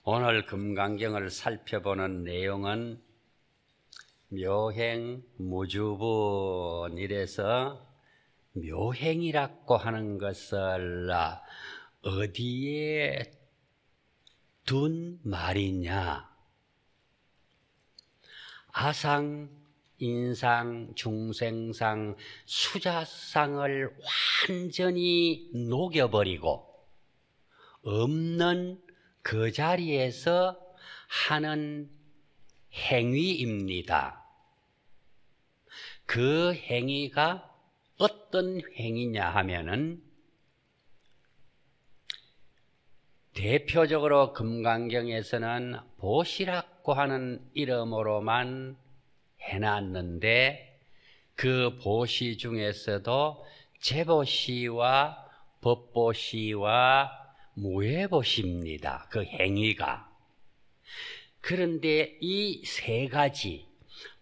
오늘 금강경을 살펴보는 내용은 묘행무주분 이래서 묘행이라고 하는 것을 어디에 둔 말이냐. 아상, 인상, 중생상, 수자상을 완전히 녹여버리고 없는 그 자리에서 하는 행위입니다. 그 행위가 어떤 행위냐 하면은 대표적으로 금강경에서는 보시라고 하는 이름으로만 해놨는데 그 보시 중에서도 제보시와 법보시와 무예보시입니다. 그 행위가. 그런데 이 세 가지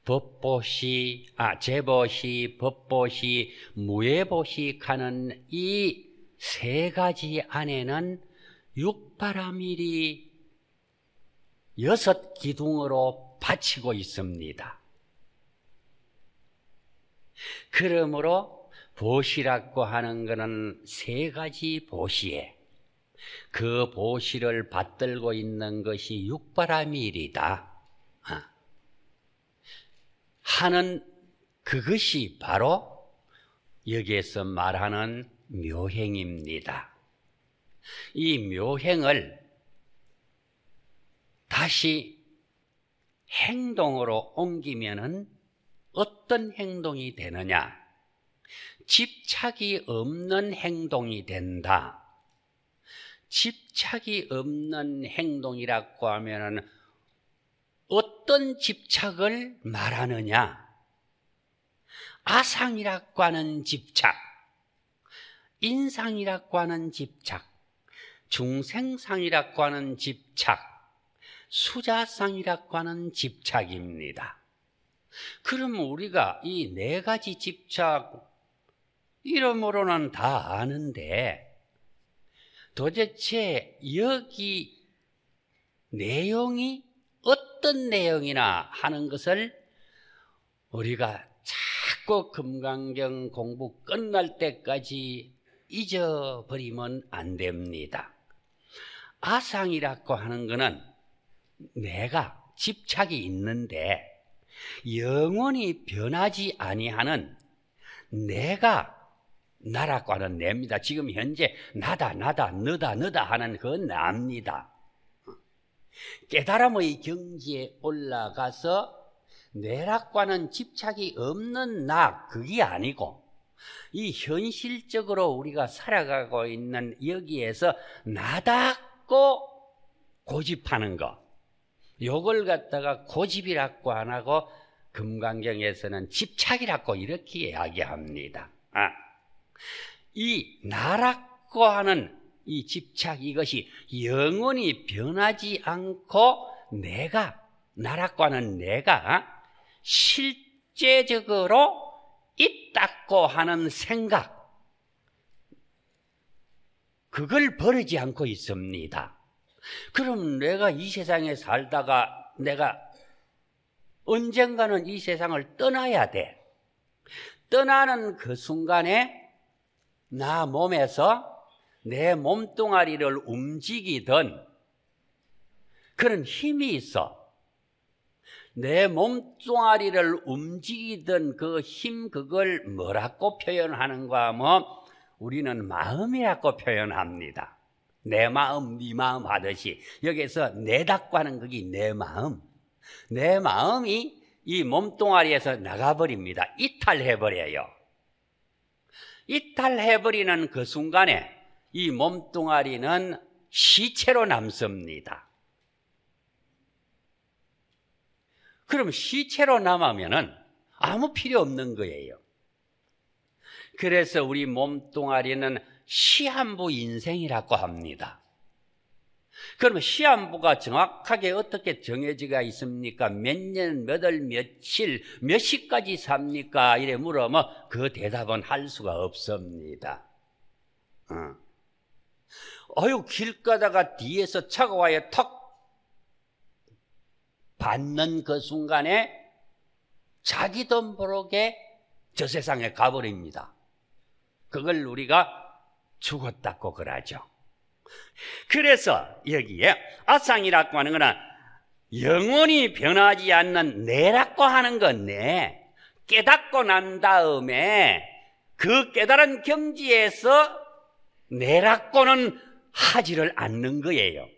법보시, 제보시, 법보시, 무예보시 하는 이 세 가지 안에는 육바라밀이 6기둥으로 바치고 있습니다. 그러므로 보시라고 하는 것은 세 가지 보시에 그 보시를 받들고 있는 것이 육바라밀이다 하는 그것이 바로 여기에서 말하는 묘행입니다. 이 묘행을 다시 행동으로 옮기면은 어떤 행동이 되느냐? 집착이 없는 행동이 된다. 집착이 없는 행동이라고 하면은 어떤 집착을 말하느냐? 아상이라고 하는 집착, 인상이라고 하는 집착, 중생상이라고 하는 집착, 수자상이라고 하는 집착입니다. 그럼 우리가 이 네 가지 집착 이름으로는 다 아는데 도대체 여기 내용이 어떤 내용이나 하는 것을 우리가 자꾸 금강경 공부 끝날 때까지 잊어버리면 안 됩니다. 아상이라고 하는 것은 내가 집착이 있는데 영원히 변하지 아니하는 내가 나라고 하는 내입니다. 지금 현재 나다 너다 하는 그 나입니다. 깨달음의 경지에 올라가서 내라고 하는 집착이 없는 나, 그게 아니고 이 현실적으로 우리가 살아가고 있는 여기에서 나다고 고집하는 거, 요걸 갖다가 고집이라고 안 하고 금강경에서는 집착이라고 이렇게 이야기합니다. 이 나라고 하는 이 집착, 이것이 영원히 변하지 않고 내가, 나라고 하는 내가 실제적으로 있다고 하는 생각, 그걸 버리지 않고 있습니다. 그럼 내가 이 세상에 살다가 내가 언젠가는 이 세상을 떠나야 돼. 떠나는 그 순간에 나 몸에서 내 몸뚱아리를 움직이던 그런 힘이 있어. 내 몸뚱아리를 움직이던 그 힘, 그걸 뭐라고 표현하는가 하면 우리는 마음이라고 표현합니다. 내 마음, 네 마음 하듯이 여기서 내다고 하는 그게 내 마음. 내 마음이 이 몸뚱아리에서 나가버립니다. 이탈해버려요. 이탈해버리는 그 순간에 이 몸뚱아리는 시체로 남습니다. 그럼 시체로 남으면은 아무 필요 없는 거예요. 그래서 우리 몸뚱아리는 시한부 인생이라고 합니다. 그러면 시한부가 정확하게 어떻게 정해지가 있습니까? 몇 년, 몇 월, 며칠, 몇 시까지 삽니까? 이래 물으면 그 대답은 할 수가 없습니다. 아유, 길 가다가 뒤에서 차가 와요. 턱 받는 그 순간에 자기도 모르게 저 세상에 가버립니다. 그걸 우리가 죽었다고 그러죠. 그래서 여기에 아상이라고 하는 거는 영원히 변하지 않는 내라고 하는 건데, 깨닫고 난 다음에 그 깨달은 경지에서 내라고는 하지를 않는 거예요.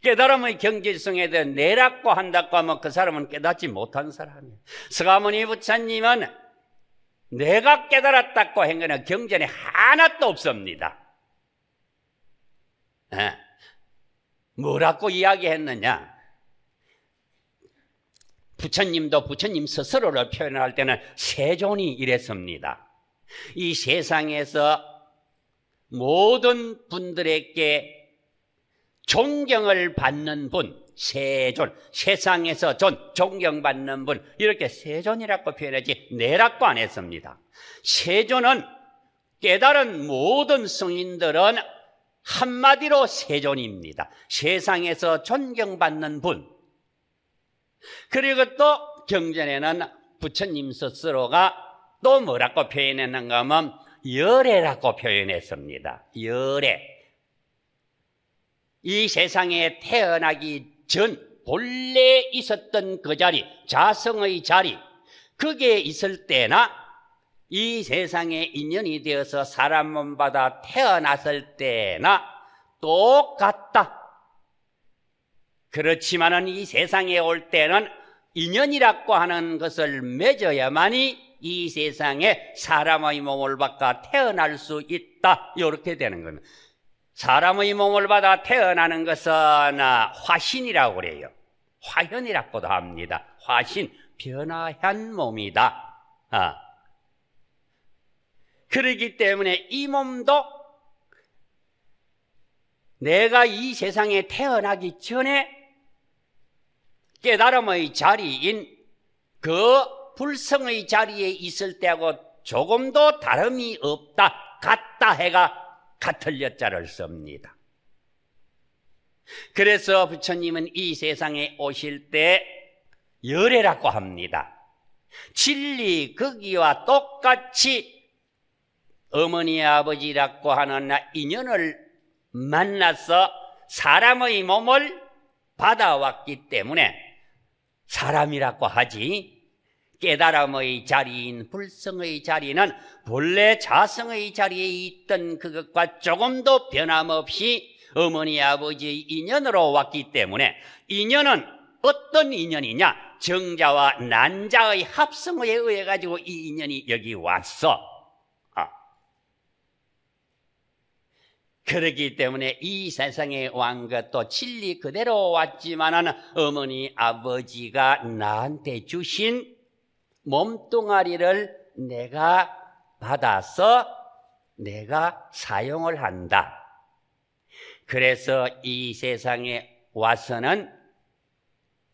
깨달음의 경지성에 대해 내라고 한다고 하면 그 사람은 깨닫지 못한 사람이에요. 서가모니 부처님은 내가 깨달았다고 한 거는 경전에 하나도 없습니다. 뭐라고 이야기했느냐? 부처님도 부처님 스스로를 표현할 때는 세존이 이랬습니다. 이 세상에서 모든 분들에게 존경을 받는 분, 세존, 세상에서 존경받는 분, 이렇게 세존이라고 표현하지 내라고 안 했습니다. 세존은 깨달은 모든 성인들은 한마디로 세존입니다. 세상에서 존경받는 분. 그리고 또 경전에는 부처님 스스로가 또 뭐라고 표현했는가 하면 열애라고 표현했습니다. 열애. 이 세상에 태어나기 전 본래 있었던 그 자리, 자성의 자리, 그게 있을 때나 이 세상에 인연이 되어서 사람 몸 받아 태어났을 때나 똑같다. 그렇지만은 이 세상에 올 때는 인연이라고 하는 것을 맺어야만이 이 세상에 사람의 몸을 받아 태어날 수 있다. 이렇게 되는 겁니다. 사람의 몸을 받아 태어나는 것은 화신이라고 그래요. 화현이라고도 합니다. 화신, 변화한 몸이다. 그렇기 때문에 이 몸도 내가 이 세상에 태어나기 전에 깨달음의 자리인 그 불성의 자리에 있을 때하고 조금도 다름이 없다. 같다 해가 같을 여자를 씁니다. 그래서 부처님은 이 세상에 오실 때 열애라고 합니다. 진리 거기와 똑같이 어머니 아버지라고 하는 인연을 만나서 사람의 몸을 받아왔기 때문에 사람이라고 하지, 깨달음의 자리인 불성의 자리는 본래 자성의 자리에 있던 그것과 조금도 변함없이 어머니 아버지의 인연으로 왔기 때문에, 인연은 어떤 인연이냐? 정자와 난자의 합성에 의해 가지고 이 인연이 여기 왔어. 그렇기 때문에 이 세상에 온 것도 진리 그대로 왔지만은 어머니 아버지가 나한테 주신 몸뚱아리를 내가 받아서 내가 사용을 한다. 그래서 이 세상에 와서는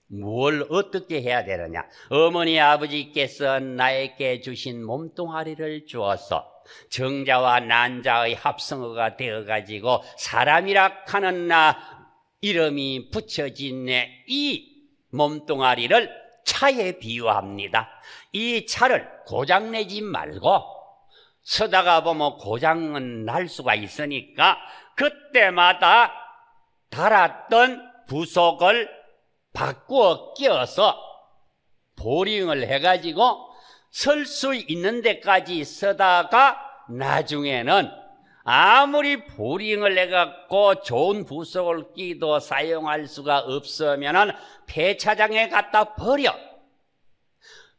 뭘 어떻게 해야 되느냐? 어머니 아버지께서 나에게 주신 몸뚱아리를 주어서 정자와 난자의 합성어가 되어가지고 사람이라 하는 이름이 붙여진 이 몸뚱아리를 차에 비유합니다. 이 차를 고장내지 말고 서다가 보면 고장은 날 수가 있으니까 그때마다 달았던 부속을 바꾸어 끼워서 보링을 해가지고 설 수 있는 데까지 서다가 나중에는 아무리 보링을 해갖고 좋은 부속을 끼도 사용할 수가 없으면은 폐차장에 갖다 버려.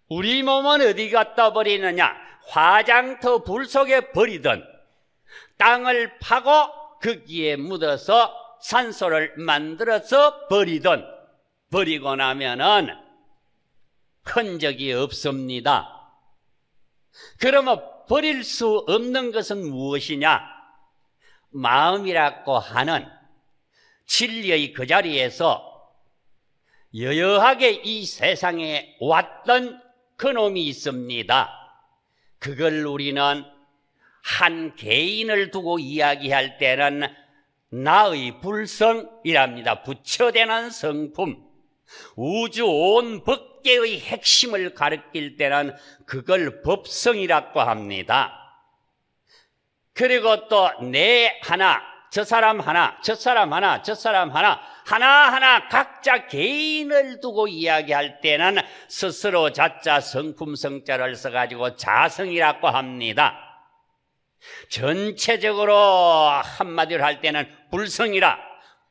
우리 몸은 어디 갖다 버리느냐? 화장터 불 속에 버리든 땅을 파고 거기에 묻어서 산소를 만들어서 버리든, 버리고 나면은 흔적이 없습니다. 그러면 버릴 수 없는 것은 무엇이냐? 마음이라고 하는 진리의 그 자리에서 여여하게 이 세상에 왔던 그놈이 있습니다. 그걸 우리는 한 개인을 두고 이야기할 때는 나의 불성이랍니다. 부처되는 성품. 우주 온 법계의 핵심을 가리킬 때는 그걸 법성이라고 합니다. 그리고 또 내 하나, 저 사람 하나, 저 사람 하나, 저 사람 하나, 하나하나 각자 개인을 두고 이야기할 때는 스스로 자자 성품성자를 써가지고 자성이라고 합니다. 전체적으로 한마디로 할 때는 불성이라,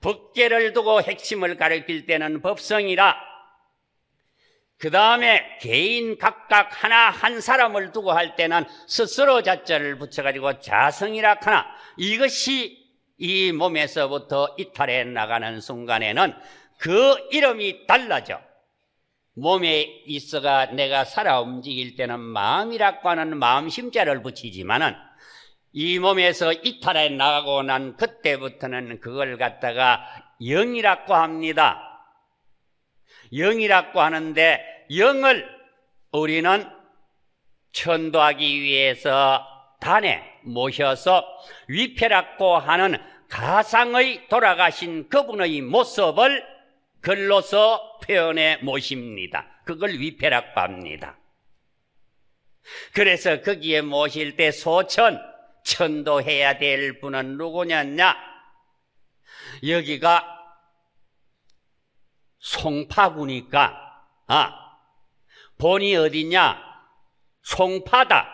법계를 두고 핵심을 가리킬 때는 법성이라, 그 다음에 개인 각각 하나 한 사람을 두고 할 때는 스스로 자자를 붙여가지고 자성이라 하나, 이것이 이 몸에서부터 이탈해 나가는 순간에는 그 이름이 달라져. 몸에 있어가 내가 살아 움직일 때는 마음이라고 하는 마음심자를 붙이지만은 이 몸에서 이탈해 나가고 난 그때부터는 그걸 갖다가 영이라고 합니다. 영이라고 하는데 영을 우리는 천도하기 위해서 단에 모셔서 위패라고 하는 가상의 돌아가신 그분의 모습을 글로서 표현해 모십니다. 그걸 위패라고 합니다. 그래서 거기에 모실 때 천도해야 될 분은 누구냐냐? 여기가 송파구니까 본이 어디냐? 송파다.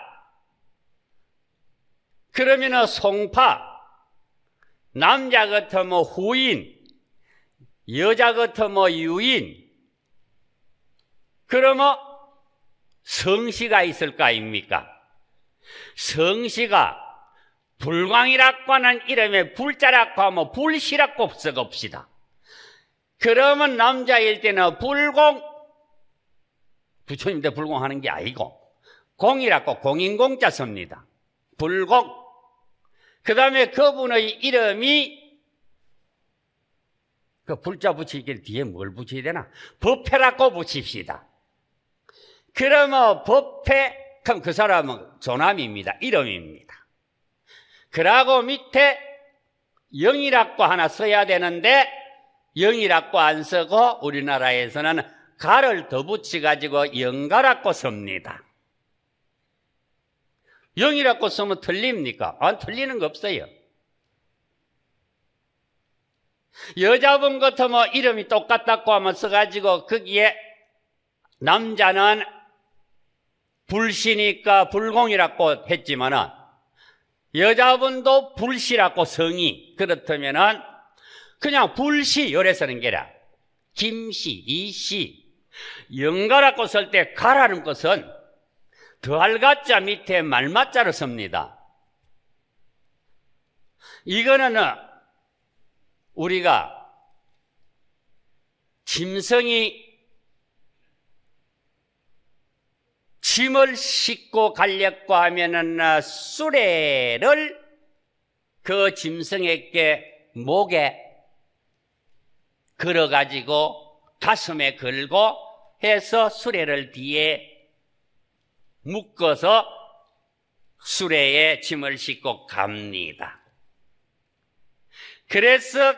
그러면은 송파, 남자 같으면 후인, 여자 같으면 유인, 그러면 성씨가 있을 거 아닙니까? 성씨가 불광이라고 하는 이름에 불자라고 하면 불씨라고 써봅시다. 그러면 남자일 때는 불공, 부처님들 불공하는 게 아니고 공이라고 공인공자 씁니다. 불공. 그 다음에 그분의 이름이 그 불자 붙이기 뒤에 뭘 붙여야 되나? 법회라고 붙입시다. 그러면 법회, 그럼 그 사람은 조남입니다. 이름입니다. 그러고 밑에 영이라고 하나 써야 되는데 영이라고 안 쓰고 우리나라에서는 가를 더 붙여가지고 영가라고 씁니다. 영이라고 쓰면 틀립니까? 안 틀리는 거 없어요. 여자분 같으면 이름이 똑같다고 하면 써가지고 거기에 남자는 불씨니까 불공이라고 했지만은 여자분도 불씨라고 성이 그렇다면은 그냥 불씨 요래 쓰는 게라 김씨, 이씨, 영가라고 쓸 때 가라는 것은 더할 가자 밑에 말맞자로 씁니다. 이거는 우리가 짐승이 짐을 싣고 가려고 하면은 수레를 그 짐승에게 목에 걸어가지고 가슴에 걸고 해서 수레를 뒤에 묶어서 수레에 짐을 싣고 갑니다. 그래서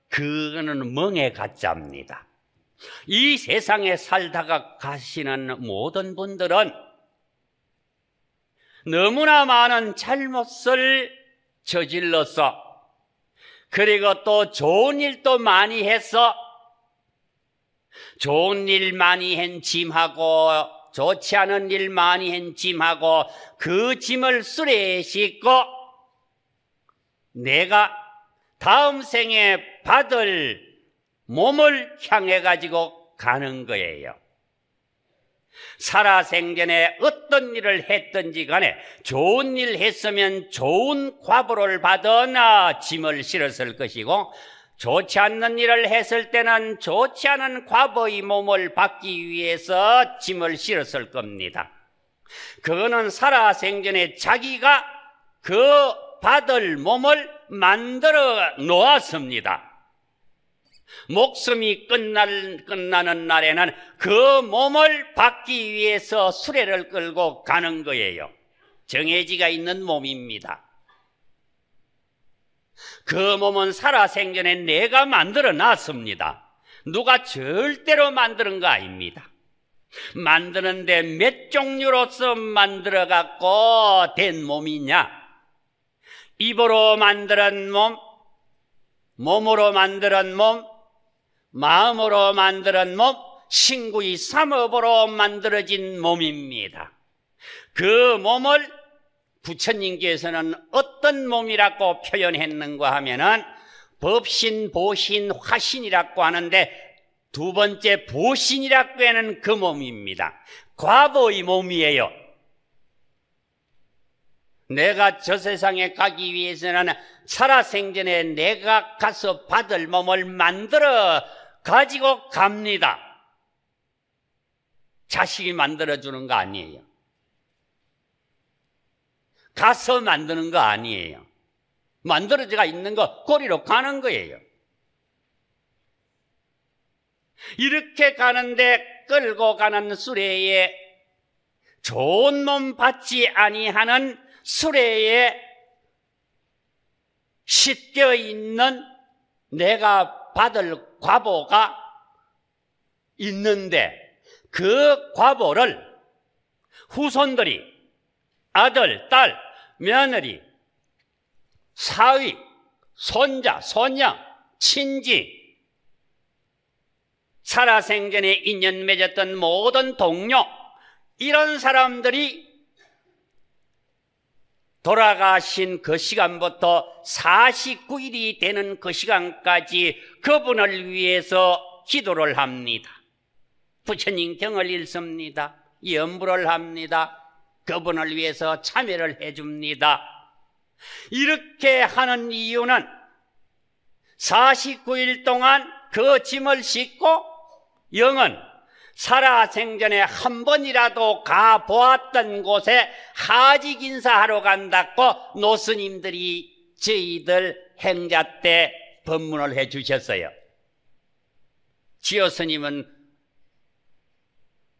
그거는 멍에 가짜입니다. 이 세상에 살다가 가시는 모든 분들은 너무나 많은 잘못을 저질러서 그리고 또 좋은 일도 많이 해서 좋은 일 많이 한 짐하고 좋지 않은 일 많이 한 짐하고 그 짐을 수레에 싣고 내가 다음 생에 받을 몸을 향해 가지고 가는 거예요. 살아생전에 어떤 일을 했든지 간에 좋은 일 했으면 좋은 과보를 받으나 짐을 실었을 것이고 좋지 않는 일을 했을 때는 좋지 않은 과보의 몸을 받기 위해서 짐을 실었을 겁니다. 그거는 살아생전에 자기가 그 받을 몸을 만들어 놓았습니다. 목숨이 끝나는 날에는 그 몸을 받기 위해서 수레를 끌고 가는 거예요. 정해지가 있는 몸입니다. 그 몸은 살아생전에 내가 만들어 놨습니다. 누가 절대로 만드는 거 아닙니다. 만드는데 몇 종류로서 만들어 갖고 된 몸이냐? 입으로 만드는 몸, 몸으로 만드는 몸, 마음으로 만드는 몸, 신구의 삼업으로 만들어진 몸입니다. 그 몸을 부처님께서는 어떤 몸이라고 표현했는가 하면은 법신, 보신, 화신이라고 하는데 두 번째 보신이라고 하는 그 몸입니다. 과거의 몸이에요. 내가 저 세상에 가기 위해서는 살아생전에 내가 가서 받을 몸을 만들어 가지고 갑니다. 자식이 만들어주는 거 아니에요. 가서 만드는 거 아니에요. 만들어져가 있는 거 꼬리로 가는 거예요. 이렇게 가는데 끌고 가는 수레에 좋은 몸 받지 아니하는 수레에 싣겨 있는 내가 받을 과보가 있는데 그 과보를 후손들이 아들, 딸, 며느리, 사위, 손자, 손녀, 친지, 살아생전에 인연 맺었던 모든 동료, 이런 사람들이 돌아가신 그 시간부터 49일이 되는 그 시간까지 그분을 위해서 기도를 합니다. 부처님 경을 읽습니다. 염불을 합니다. 그분을 위해서 참여를 해줍니다. 이렇게 하는 이유는 49일 동안 그 짐을 싣고 영은 살아생전에 한 번이라도 가보았던 곳에 하직 인사하러 간다고 노스님들이 저희들 행자 때 법문을 해 주셨어요. 지효 스님은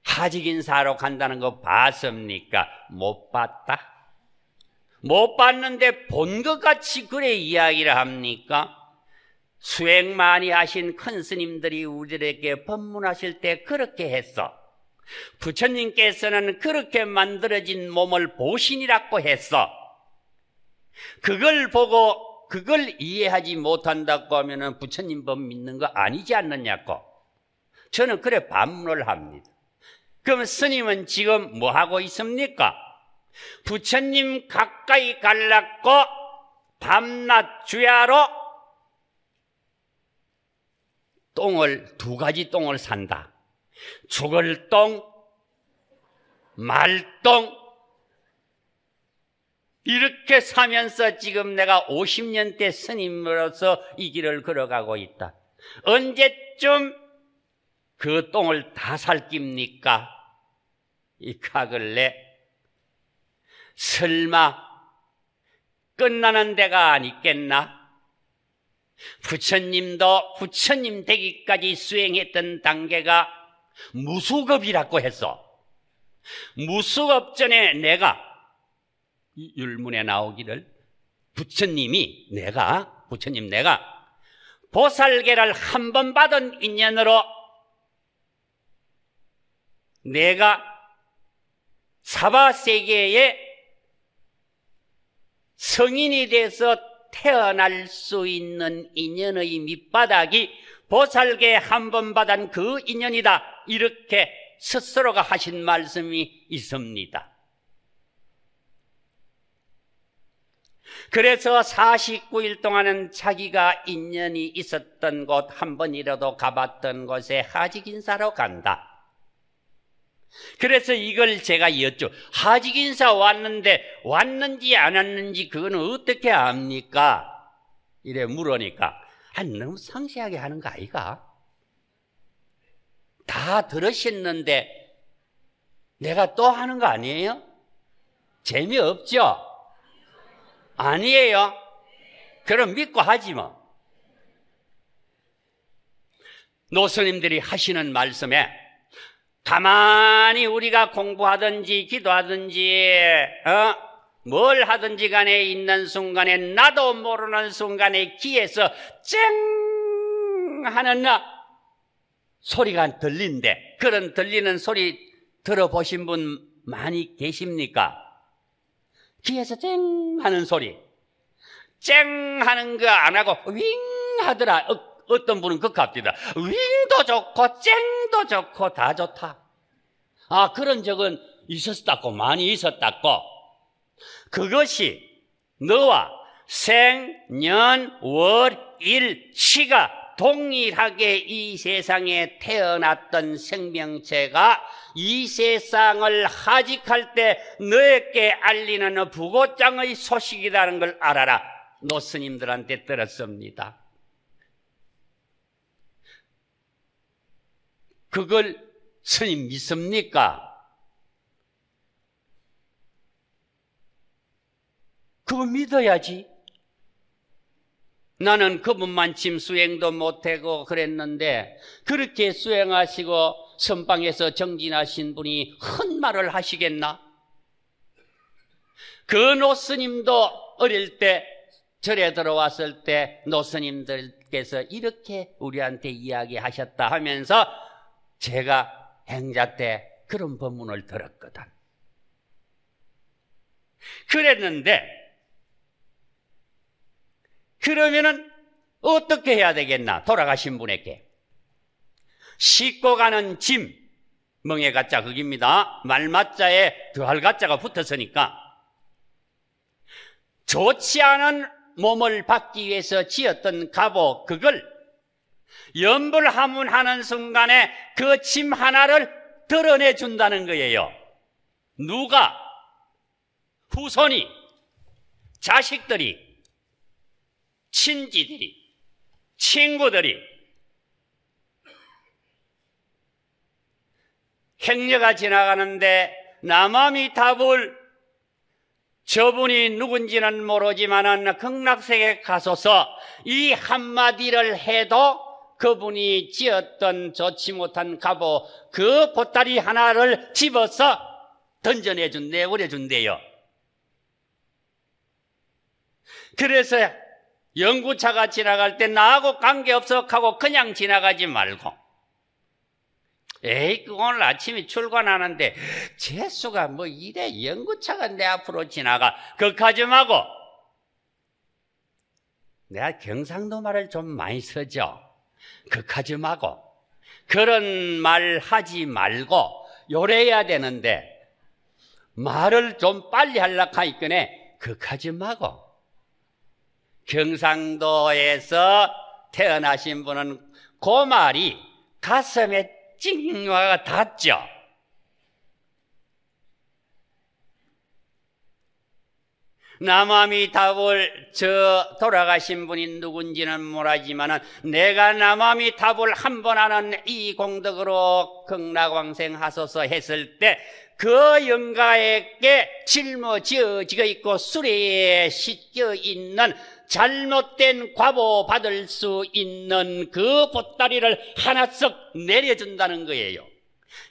하직 인사하러 간다는 거 봤습니까? 못 봤다. 못 봤는데 본 것 같이 그래 이야기를 합니까? 수행 많이 하신 큰 스님들이 우리에게 법문하실 때 그렇게 했어. 부처님께서는 그렇게 만들어진 몸을 보신이라고 했어. 그걸 보고 그걸 이해하지 못한다고 하면 부처님 법 믿는 거 아니지 않느냐고. 저는 그래 반문을 합니다. 그럼 스님은 지금 뭐 하고 있습니까? 부처님 가까이 가려고 밤낮 주야로 똥을 두 가지 똥을 산다. 죽을 똥, 말똥, 이렇게 사면서 지금 내가 50년대 스님으로서 이 길을 걸어가고 있다. 언제쯤 그 똥을 다 살 깁니까? 이 가글래 설마 끝나는 데가 아니겠나? 부처님도 부처님 되기까지 수행했던 단계가 무수겁이라고 해서 무수겁 전에 내가 율문에 나오기를 부처님 내가 보살계를 한 번 받은 인연으로 내가 사바세계에 성인이 돼서 태어날 수 있는 인연의 밑바닥이 보살계 한 번 받은 그 인연이다. 이렇게 스스로가 하신 말씀이 있습니다. 그래서 49일 동안은 자기가 인연이 있었던 곳 한 번이라도 가봤던 곳에 하직 인사로 간다. 그래서 이걸 제가 하직 인사 왔는지 안 왔는지 그거는 어떻게 압니까? 이래 물으니까 너무 상세하게 하는 거 아이가? 다 들으셨는데 내가 또 하는 거 아니에요? 재미없죠? 아니에요? 그럼 믿고 하지 뭐. 노스님들이 하시는 말씀에 가만히 우리가 공부하든지 기도하든지 뭘 하든지 간에 있는 순간에 나도 모르는 순간에 귀에서 쨍 하는 소리가 들린대. 그런 들리는 소리 들어보신 분 많이 계십니까? 귀에서 쨍 하는 소리. 쨍 하는 거 안 하고 윙 하더라. 어떤 분은 그갑디다. 윙도 좋고 쨍도 좋고 다 좋다. 그런 적은 있었다고, 많이 있었다고. 그것이 너와 생, 년, 월, 일, 시가 동일하게 이 세상에 태어났던 생명체가 이 세상을 하직할 때 너에게 알리는 부고장의 소식이라는 걸 알아라. 노스님들한테 들었습니다. 그걸 스님 믿습니까? 그거 믿어야지. 나는 그분만 짐 수행도 못하고 그랬는데 그렇게 수행하시고 선방에서 정진하신 분이 헛말을 하시겠나? 그 노스님도 어릴 때 절에 들어왔을 때 노스님들께서 이렇게 우리한테 이야기하셨다 하면서 제가 행자 때 그런 법문을 들었거든. 그랬는데 그러면은 어떻게 해야 되겠나? 돌아가신 분에게 싣고 가는 짐, 멍에 가짜 그깁니다. 말맞자에 더할 가짜가 붙었으니까 좋지 않은 몸을 받기 위해서 지었던 갑옷, 그걸 염불하문하는 순간에 그 짐 하나를 드러내 준다는 거예요. 누가? 후손이, 자식들이, 친지들이, 친구들이. 행여가 지나가는데 남아미타불 저분이 누군지는 모르지만은 극락세계 가소서 이 한마디를 해도 그분이 지었던 좋지 못한 갑옷 그 보따리 하나를 집어서 던져내준대, 오려준대요. 그래서 연구차가 지나갈 때 나하고 관계없어 하고 그냥 지나가지 말고, 에이, 오늘 아침에 출근하는데 재수가 뭐 이래 연구차가 내 앞으로 지나가, 그렇게 말고, 내가 경상도 말을 좀 많이 쓰죠. 그렇게 말고, 그런 말 하지 말고 요래야 되는데 말을 좀 빨리 하려고 하니까네 그렇게 말고, 경상도에서 태어나신 분은 그 말이 가슴에 찡와가 닿죠. 남아미타불 저 돌아가신 분이 누군지는 모르지만 내가 남아미타불 한 번 하는 이 공덕으로 극락왕생하소서 했을 때 그 영가에게 짊어지어 있고 수레에 싣겨 있는 잘못된 과보 받을 수 있는 그 보따리를 하나씩 내려준다는 거예요.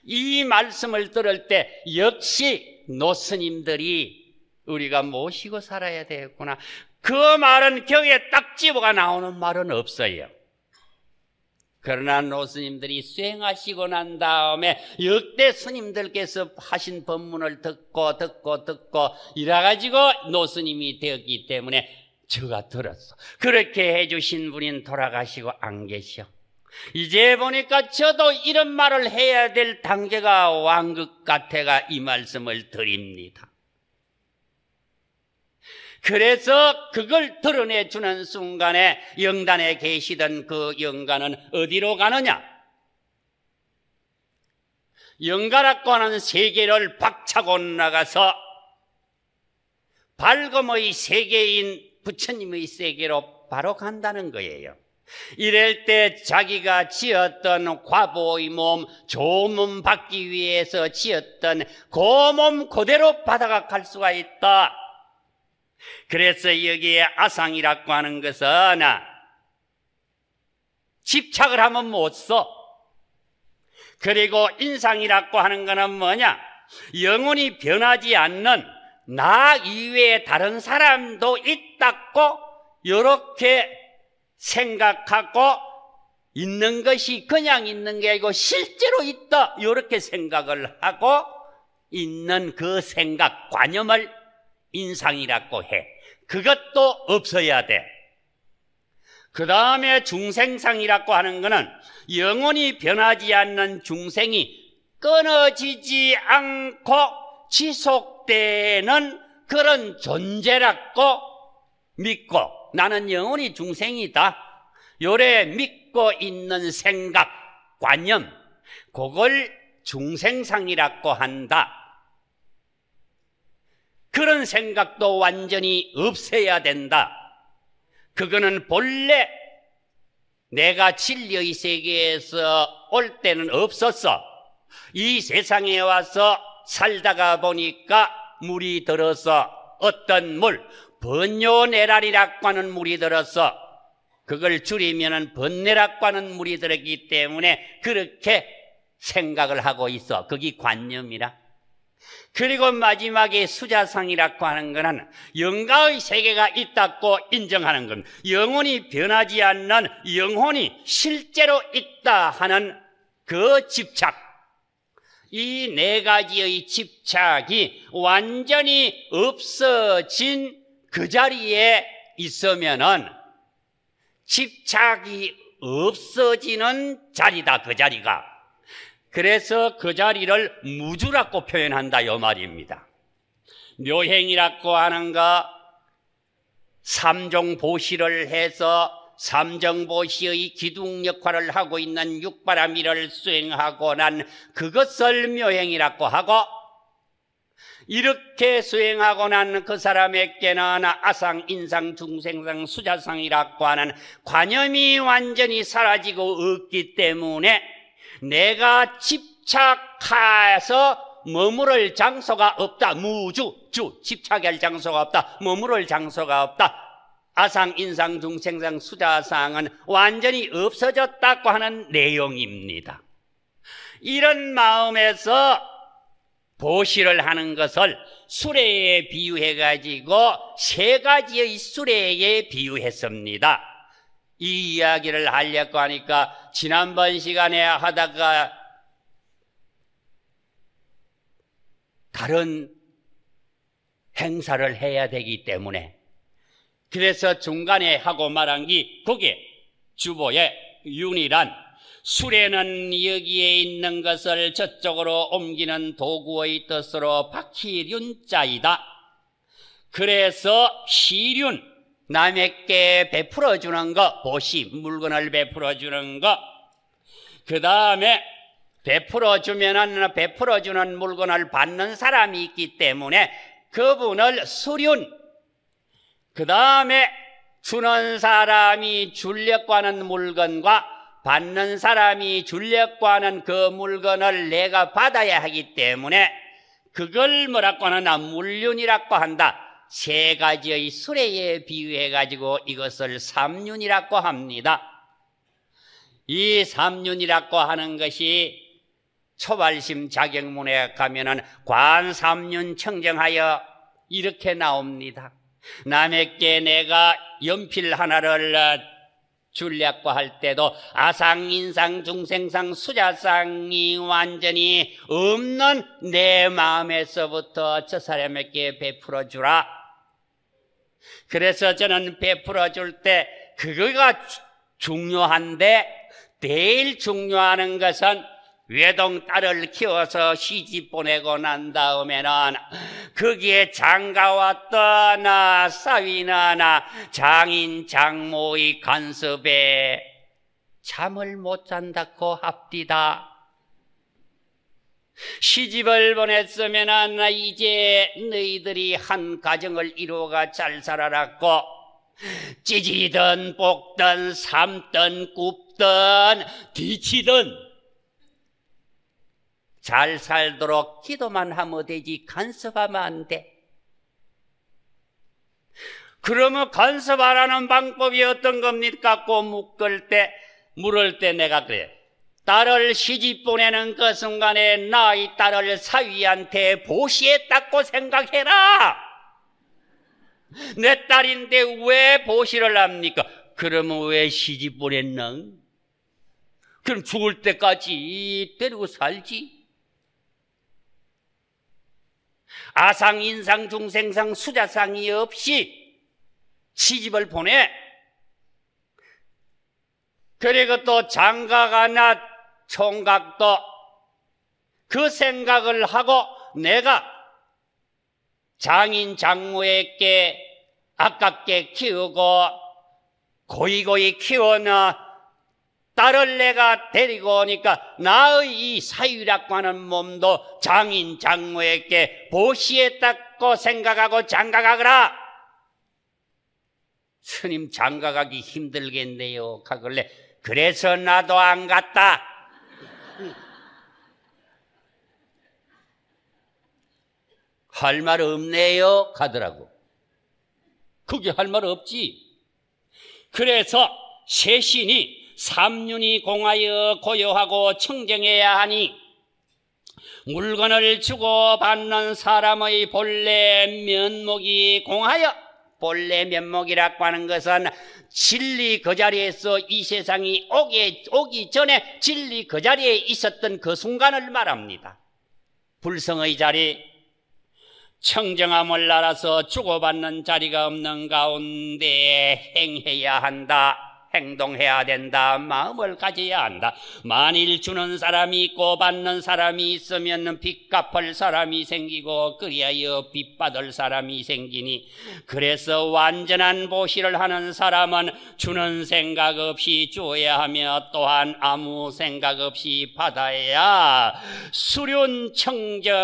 이 말씀을 들을 때 역시 노스님들이 우리가 모시고 살아야 되겠구나. 그 말은 격에 딱 집어가 나오는 말은 없어요. 그러나 노스님들이 수행하시고 난 다음에 역대 스님들께서 하신 법문을 듣고 이래가지고 노스님이 되었기 때문에 제가 들었어. 그렇게 해주신 분인 돌아가시고 안 계셔. 이제 보니까 저도 이런 말을 해야 될 단계가 완 것 같아가 이 말씀을 드립니다. 그래서 그걸 드러내주는 순간에 영단에 계시던 그 영가는 어디로 가느냐? 영가라고 하는 세계를 박차고 나가서 밝음의 세계인 부처님의 세계로 바로 간다는 거예요. 이럴 때 자기가 지었던 과보의 몸, 좋은 몸 받기 위해서 지었던 그 몸 그대로 받아가 갈 수가 있다. 그래서 여기에 아상이라고 하는 것은 집착을 하면 못 써. 그리고 인상이라고 하는 것은 뭐냐? 영원히 변하지 않는 나 이외에 다른 사람도 있다고 이렇게 생각하고 있는 것이 그냥 있는 게 아니고 실제로 있다 이렇게 생각을 하고 있는 그 생각, 관념을 인상이라고 해. 그것도 없어야 돼. 그 다음에 중생상이라고 하는 것은 영원히 변하지 않는 중생이 끊어지지 않고 지속되는 그런 존재라고 믿고 나는 영원히 중생이다 요래 믿고 있는 생각, 관념, 그걸 중생상이라고 한다. 그런 생각도 완전히 없애야 된다. 그거는 본래 내가 진리의 세계에서 올 때는 없었어. 이 세상에 와서 살다가 보니까 물이 들어서 어떤 물, 번요내랄이라고 하는 물이 들어서 그걸 줄이면은 번뇌라고 하는 물이 들었기 때문에 그렇게 생각을 하고 있어. 그게 관념이라. 그리고 마지막에 수자상이라고 하는 것은 영가의 세계가 있다고 인정하는 것, 영원히 변하지 않는 영혼이 실제로 있다 하는 그 집착, 이 네 가지의 집착이 완전히 없어진 그 자리에 있으면은 집착이 없어지는 자리다, 그 자리가. 그래서 그 자리를 무주라고 표현한다 요 말입니다. 묘행이라고 하는 거 삼종보시를 해서 삼정보시의 기둥 역할을 하고 있는 육바라밀을 수행하고 난 그것을 묘행이라고 하고, 이렇게 수행하고 난 그 사람에게는 아상, 인상, 중생상, 수자상이라고 하는 관념이 완전히 사라지고 없기 때문에 내가 집착해서 머무를 장소가 없다. 무주, 집착할 장소가 없다. 머무를 장소가 없다. 아상, 인상, 중생상, 수자상은 완전히 없어졌다고 하는 내용입니다. 이런 마음에서 보시를 하는 것을 수레에 비유해가지고 세 가지의 수레에 비유했습니다. 이 이야기를 하려고 하니까 지난번 시간에 하다가 다른 행사를 해야 되기 때문에 그래서 중간에 하고 말한 게 그게 주보의 윤이란 수레는 여기에 있는 것을 저쪽으로 옮기는 도구의 뜻으로 바퀴륜자이다. 그래서 시륜, 남에게 베풀어 주는 거, 보시, 물건을 베풀어 주는 거. 그 다음에 베풀어 주는 물건을 받는 사람이 있기 때문에 그분을 수륜. 그 다음에 주는 사람이 주려고 하는 물건과 받는 사람이 주려고 하는 그 물건을 내가 받아야 하기 때문에 그걸 뭐라고 하나 물륜이라고 한다. 세 가지의 수레에 비유해가지고 이것을 삼륜이라고 합니다. 이 삼륜이라고 하는 것이 초발심 자격문에 가면은 관삼륜 청정하여 이렇게 나옵니다. 남에게 내가 연필 하나를 주려고 할 때도 아상, 인상, 중생상, 수자상이 완전히 없는 내 마음에서부터 저 사람에게 베풀어 주라. 그래서 저는 베풀어 줄 때 그거가 중요한데, 제일 중요한 것은 외동 딸을 키워서 시집 보내고 난 다음에는 거기에 장가와 떠나 사위나 장인 장모의 간섭에 잠을 못 잔다고 합디다. 시집을 보냈으면 이제 너희들이 한 가정을 이루어가 잘 살아라고 찢이든 볶든 삶든 굽든 뒤치든 잘 살도록 기도만 하면 되지 간섭하면 안 돼. 그러면 간섭하라는 방법이 어떤 겁니까? 꼭 물을 때 내가 그래. 딸을 시집 보내는 그 순간에 나의 딸을 사위한테 보시했다고 생각해라. 내 딸인데 왜 보시를 합니까? 그러면 왜 시집 보냈나? 그럼 죽을 때까지 데리고 살지. 아상, 인상, 중생상, 수자상이 없이 시집을 보내. 그리고 또 장가가나 총각도 그 생각을 하고 내가 장인 장모에게 아깝게 키우고 고이고이 키워나 딸을 내가 데리고 오니까 나의 이 사위라고 하는 몸도 장인 장모에게 보시했다고 생각하고 장가가거라. 스님 장가가기 힘들겠네요 가길래 그래서 나도 안 갔다. 할 말 없네요 가더라고. 그게 할 말 없지. 그래서 세신이 삼륜이 공하여 고요하고 청정해야 하니 물건을 주고받는 사람의 본래 면목이 공하여, 본래 면목이라고 하는 것은 진리 그 자리에서 이 세상이 오기 전에 진리 그 자리에 있었던 그 순간을 말합니다. 불성의 자리, 청정함을 알아서 주고받는 자리가 없는 가운데 행해야 한다. 행동해야 된다. 마음을 가져야 한다. 만일 주는 사람이 있고 받는 사람이 있으면 빚 갚을 사람이 생기고 그리하여 빚 받을 사람이 생기니, 그래서 완전한 보시를 하는 사람은 주는 생각 없이 주어야 하며 또한 아무 생각 없이 받아야 수륜청정이고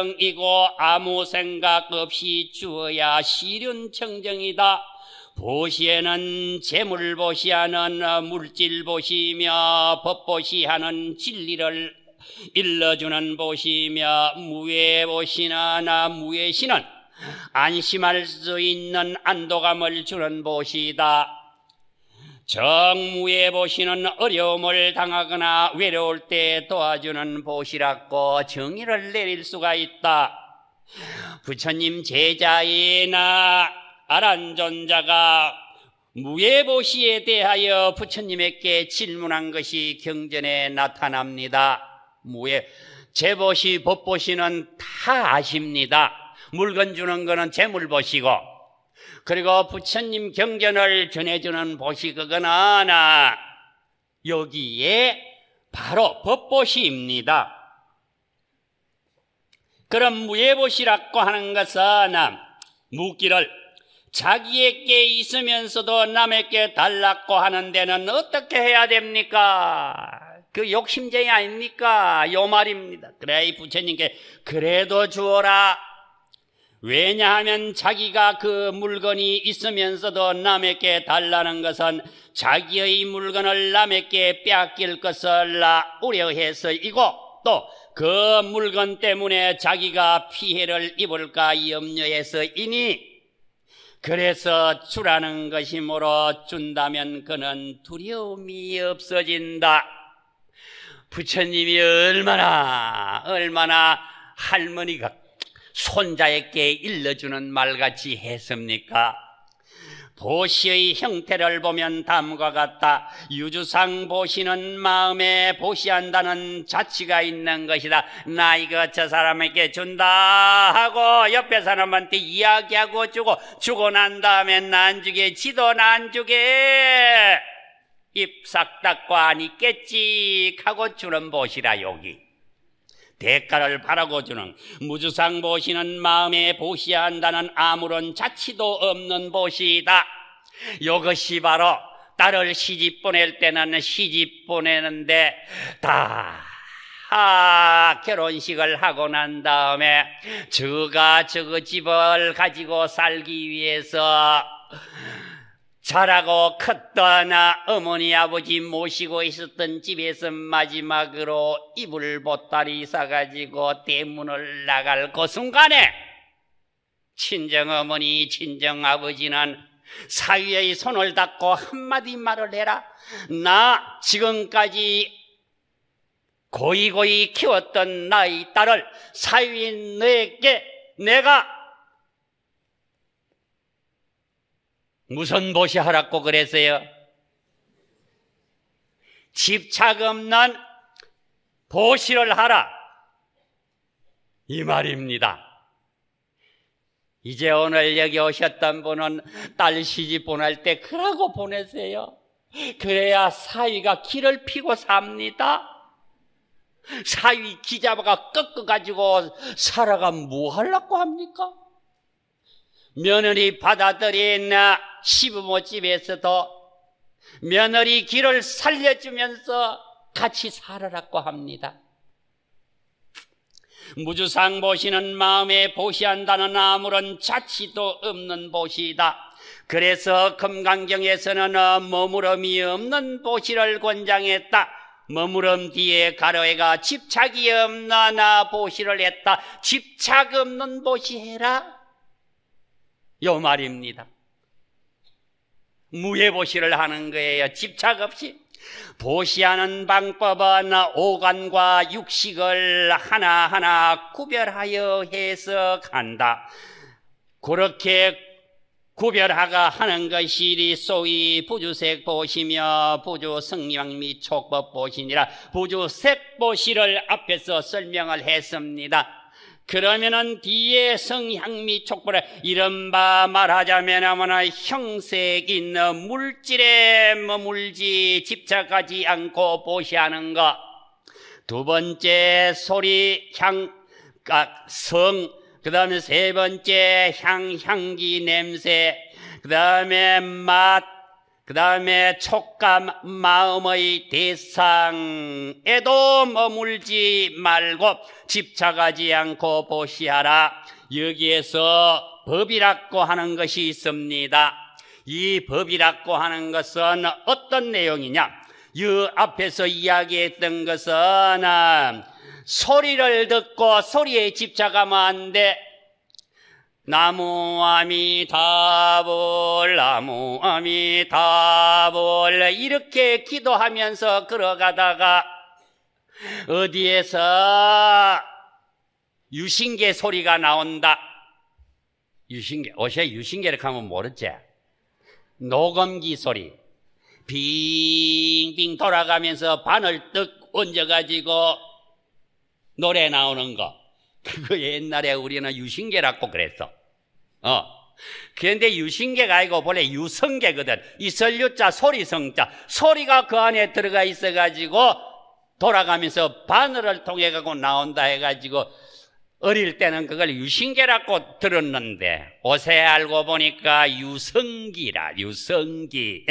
아무 생각 없이 주어야 시륜청정이다. 보시에는 재물보시하는 물질보시며 법보시하는 진리를 일러주는 보시며 무예보시나 무예시는 안심할 수 있는 안도감을 주는 보시다. 정무예보시는 어려움을 당하거나 외로울 때 도와주는 보시라고 정의를 내릴 수가 있다. 부처님 제자이나 아란존자가 무예보시에 대하여 부처님에게 질문한 것이 경전에 나타납니다. 재보시, 법보시는 다 아십니다. 물건 주는 거는 재물보시고, 그리고 부처님 경전을 전해주는 보시, 그거는 여기에 바로 법보시입니다. 그럼 무예보시라고 하는 것은 묻기를 자기에게 있으면서도 남에게 달라고 하는 데는 어떻게 해야 됩니까? 그 욕심쟁이 아닙니까? 요 말입니다. 그래야 이 부처님께 그래도 주어라. 왜냐하면 자기가 그 물건이 있으면서도 남에게 달라는 것은 자기의 물건을 남에게 빼앗길 것을 우려해서이고, 또 그 물건 때문에 자기가 피해를 입을까 염려해서이니, 그래서 주라는 것이므로 준다면 그는 두려움이 없어진다. 부처님이 얼마나 할머니가 손자에게 일러주는 말같이 했습니까? 보시의 형태를 보면 다음과 같다. 유주상 보시는 마음에 보시한다는 자치가 있는 것이다. 나 이거 저 사람에게 준다 하고 옆에 사람한테 이야기하고 주고 난 다음에 난 주게, 지도 난 주게, 입 싹 닫고 안 있겠지 하고 주는 보시라. 여기 대가를 바라고 주는, 무주상 보시는 마음에 보시한다는 아무런 자치도 없는 보시다. 이것이 바로 딸을 시집 보낼 때는 시집 보내는데 결혼식을 하고 난 다음에 저가 저 집을 가지고 살기 위해서 자라고 컸던 어머니 아버지 모시고 있었던 집에서 마지막으로 이불 보따리 싸가지고 대문을 나갈 그 순간에 친정어머니 친정아버지는 사위의 손을 잡고 한마디 말을 해라. 나 지금까지 고이고이 키웠던 나의 딸을 사위인 너에게 내가 무슨 보시하라고 그랬어요? 집착 없는 보시를 하라, 이 말입니다. 이제 오늘 여기 오셨던 분은 딸 시집 보낼 때 그러고 보내세요. 그래야 사위가 길을 피고 삽니다. 사위 기잡아가 꺾어가지고 살아가면 뭐 하려고 합니까? 며느리 받아들인 시부모 집에서도 며느리 길을 살려주면서 같이 살아라고 합니다. 무주상 보시는 마음에 보시한다는 아무런 자취도 없는 보시이다. 그래서 금강경에서는 머무름이 없는 보시를 권장했다. 머무름 뒤에 가로해가 집착이 없는 보시를 했다. 집착 없는 보시 해라, 요 말입니다. 무해보시를 하는 거예요. 집착 없이. 보시하는 방법은 오간과 육식을 하나하나 구별하여 해석한다. 그렇게 구별하가 하는 것이 소위 부주색 보시며 부주성량 및 촉법 보시니라. 부주색 보시를 앞에서 설명을 했습니다. 그러면은 뒤에 성향 및 촉법을 이른바 말하자면 형색 있는 물질에 머물지 집착하지 않고 보시하는 것. 두 번째 소리, 성, 그 다음에 세 번째 향기, 냄새, 그 다음에 맛, 그 다음에 촉감, 마음의 대상에도 머물지 말고 집착하지 않고 보시하라. 여기에서 법이라고 하는 것이 있습니다. 이 법이라고 하는 것은 어떤 내용이냐? 이 앞에서 이야기했던 것은 소리를 듣고 소리에 집착하면 안 돼. 나무 아미타불 나무 아미타불 이렇게 기도하면서 걸어가다가 어디에서 유신계 소리가 나온다. 유신계, 어제 유신계를 가면 모르지? 녹음기 소리 빙빙 돌아가면서 바늘 떡 얹어가지고 노래 나오는 거, 그거 옛날에 우리는 유신계라고 그랬어. 그런데 유신계가 아니고 본래 유성계거든. 이설유자 소리성자, 소리가 그 안에 들어가 있어가지고 돌아가면서 바늘을 통해 가고 나온다 해가지고 어릴 때는 그걸 유신계라고 들었는데 요새 알고 보니까 유성기라. 유성기.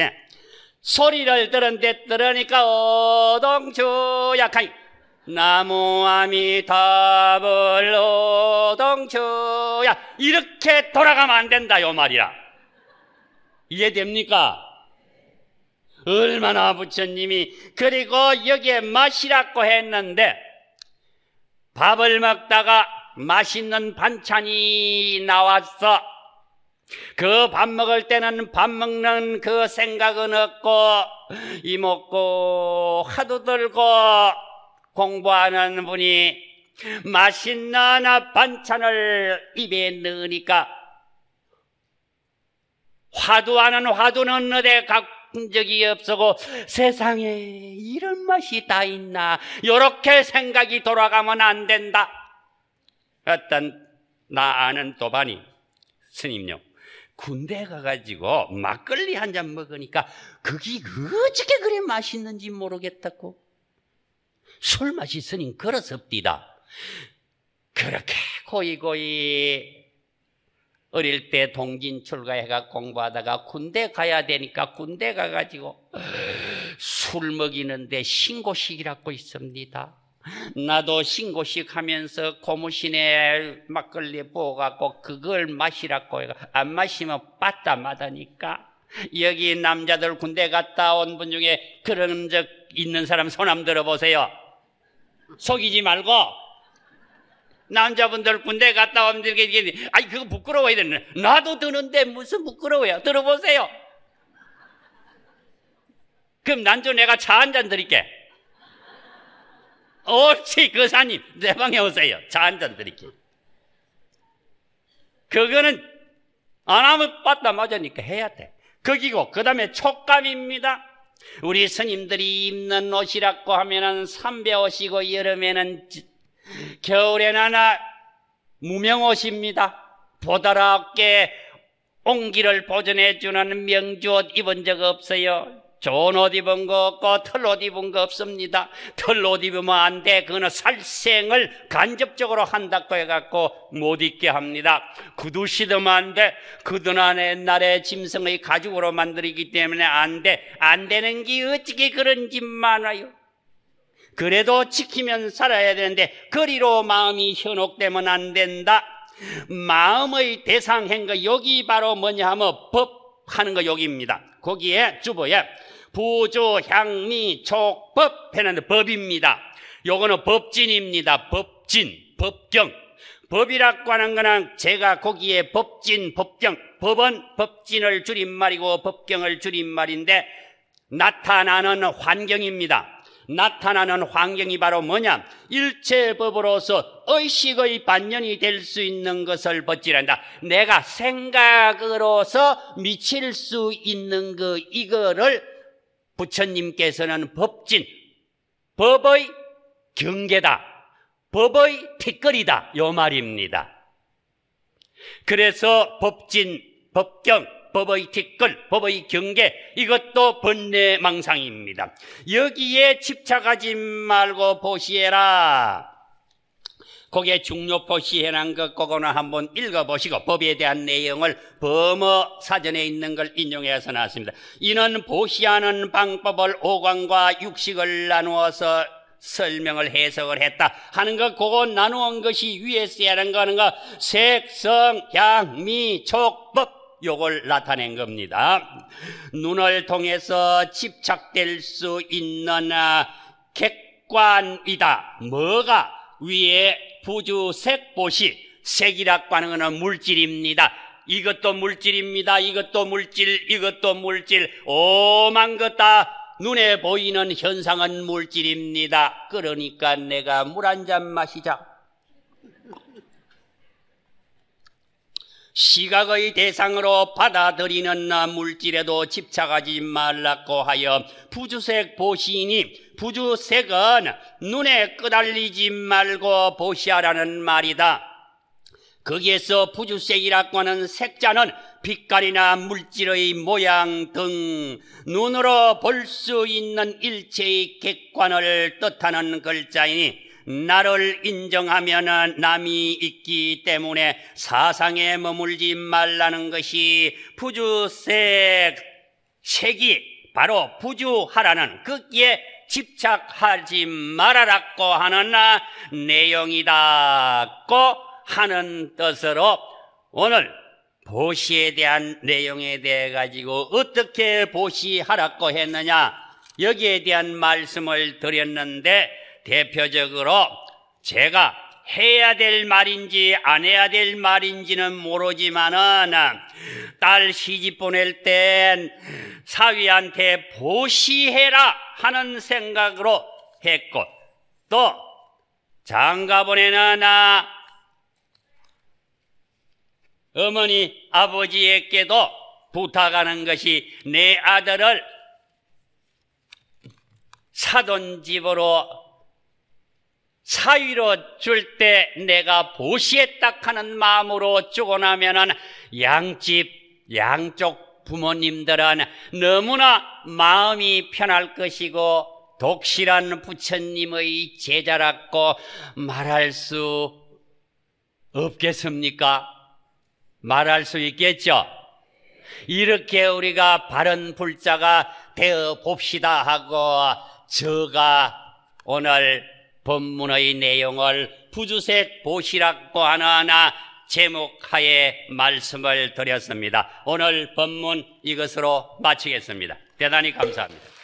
소리를 들으니까 어동추약하니 나무 아미타불 오동추야 이렇게 돌아가면 안 된다, 요 말이야. 이해됩니까? 얼마나 부처님이 그리고 여기에 맛이라고 했는데 밥을 먹다가 맛있는 반찬이 나왔어. 그 밥 먹을 때는 밥 먹는 그 생각은 없고 이먹고 화두 들고 공부하는 분이 맛있는 반찬을 입에 넣으니까 화두는 어디 간 적이 없었고 세상에 이런 맛이 다 있나, 이렇게 생각이 돌아가면 안 된다. 어떤 나 아는 도반이 스님요, 군대 가가지고 막걸리 한 잔 먹으니까 그게 어떻게 그래 맛있는지 모르겠다고. 술 맛이 스님 그렇습디다. 그렇게 고이고이 어릴 때 동진 출가해가 공부하다가 군대 가야 되니까 군대 가가지고 술 먹이는데 신고식이라고 있습니다. 나도 신고식 하면서 고무신에 막걸리 부어갖고 그걸 마시라고 해가 안 마시면 빠따 맞으니까. 여기 남자들 군대 갔다 온 분 중에 그런 적 있는 사람 손 한번 들어보세요. 속이지 말고. 남자분들 군대 갔다 오면 이렇게 아니 그거 부끄러워야 되는. 나도 드는데 무슨 부끄러워요. 들어보세요. 그럼 난주 내가 차 한 잔 드릴게. 옳지, 거사님, 내 방에 오세요. 차 한잔 드릴게요. 그거는 안 하면 받다 맞으니까 해야 돼. 거기고, 그 다음에 촉감입니다. 우리 스님들이 입는 옷이라고 하면은 삼배옷이고, 여름에는, 겨울에는 무명옷입니다. 보다롭게 온기를 보존해주는 명주옷 입은 적 없어요. 좋은 옷 입은 거 없고 털옷 입은 거 없습니다. 털옷 입으면 안 돼. 그거는 살생을 간접적으로 한다고 해갖고 못 입게 합니다. 구두 신으면 안 돼. 구두는 옛날에 짐승의 가죽으로 만들기 때문에 안 돼. 안 되는 게 어떻게 그런 집 많아요. 그래도 지키면 살아야 되는데 거리로 마음이 현혹되면 안 된다. 마음의 대상행거 여기 바로 뭐냐 하면 법 하는 거 여기입니다. 거기에 주보에 부주, 향미, 촉법 해놨는데 법입니다. 요거는 법진입니다. 법진, 법경. 법이라고 하는 거는 제가 거기에 법진, 법경. 법은 법진을 줄임말이고 법경을 줄임말인데 나타나는 환경입니다. 나타나는 환경이 바로 뭐냐? 일체법으로서 의식의 반연이 될 수 있는 것을 법지란다. 내가 생각으로서 미칠 수 있는 이거를 부처님께서는 법진, 법의 경계다, 법의 티끌이다, 요 말입니다. 그래서 법진, 법경, 법의 티끌, 법의 경계, 이것도 번뇌망상입니다. 여기에 집착하지 말고 보시해라. 거기에 중요포시해놓은 것 그거는 한번 읽어보시고 법에 대한 내용을 범어 사전에 있는 걸 인용해서 나왔습니다. 이는 보시하는 방법을 오관과 육식을 나누어서 설명을 해석을 했다 하는 거, 그거 나누은 것이 위에 써야 하는 거 하는 거 색성, 향, 미, 촉, 법 요걸 나타낸 겁니다. 눈을 통해서 집착될 수 있는 객관이다. 뭐가? 위에 부주색 보시, 색이라고 하는 것은 물질입니다. 이것도 물질입니다. 이것도 물질, 이것도 물질, 오만 것 다 눈에 보이는 현상은 물질입니다. 그러니까 내가 물 한 잔 마시자. 시각의 대상으로 받아들이는 물질에도 집착하지 말라고 하여 부주색 보시니, 부주색은 눈에 끄달리지 말고 보시하라는 말이다. 거기에서 부주색이라고 하는 색자는 빛깔이나 물질의 모양 등 눈으로 볼 수 있는 일체의 객관을 뜻하는 글자이니, 나를 인정하면 남이 있기 때문에 사상에 머물지 말라는 것이 부주색, 색이 바로 부주하라는, 거기에 집착하지 말아라고 하는 내용이다고 하는 뜻으로 오늘 보시에 대한 내용에 대해 가지고 어떻게 보시하라고 했느냐, 여기에 대한 말씀을 드렸는데, 대표적으로 제가 해야 될 말인지 안 해야 될 말인지는 모르지만은 딸 시집 보낼 땐 사위한테 보시해라 하는 생각으로 했고, 또 장가보내는 어머니 아버지에게도 부탁하는 것이, 내 아들을 사돈집으로 사위로 줄 때 내가 보시했다 하는 마음으로 주고 나면은 양쪽 부모님들은 너무나 마음이 편할 것이고 독실한 부처님의 제자라고 말할 수 없겠습니까? 말할 수 있겠죠? 이렇게 우리가 바른 불자가 되어 봅시다 하고 제가 오늘 본문의 내용을 부주색 보시라고 하는 제목하에 말씀을 드렸습니다. 오늘 본문 이것으로 마치겠습니다. 대단히 감사합니다.